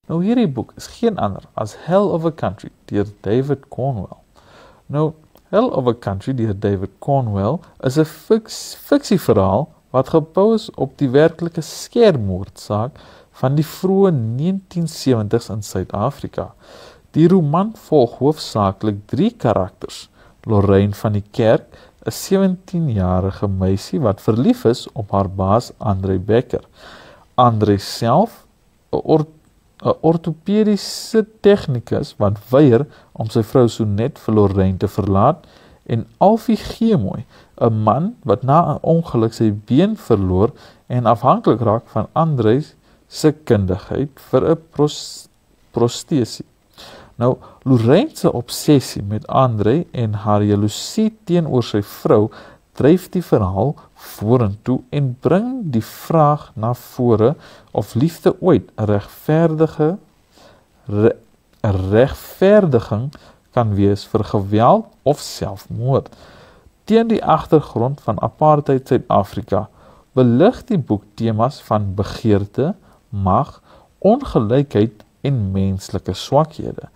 Nou hierdie boek is geen ander as Hell of a Country deur David Cornwell. Nou, Hell of a Country deur David Cornwell is 'n fiksieverhaal wat gebou is op die werklike skermmoordsaak van die vroeë 1970s in Suid-Afrika. Die roman volg hoofsaaklik 3 karakters. Lorraine van die Kerk, 'n 17-jarige meisie wat verlief is op haar baas Andre Becker. Andre self, 'n ortopediese tegnikus wat weier om sy vrou Sonet vir Lorraine te verlaat, en Alfie Geemoy, 'n man wat na 'n ongeluk sy been verloor en afhanklik raak van Andre se kundigheid vir 'n prostesie. Nou, Lorraine se obsessie met Andre en haar jaloesie teenoor sy vrou dryf die verhaal vorentoe en bring die vraag na vore of liefde ooit 'n regverdiging kan wees vir geweld of selfmoord. Teen die agtergrond van apartheid Suid-Afrika belig die boek temas van begeerte, mag, ongelykheid en menslike swakhede.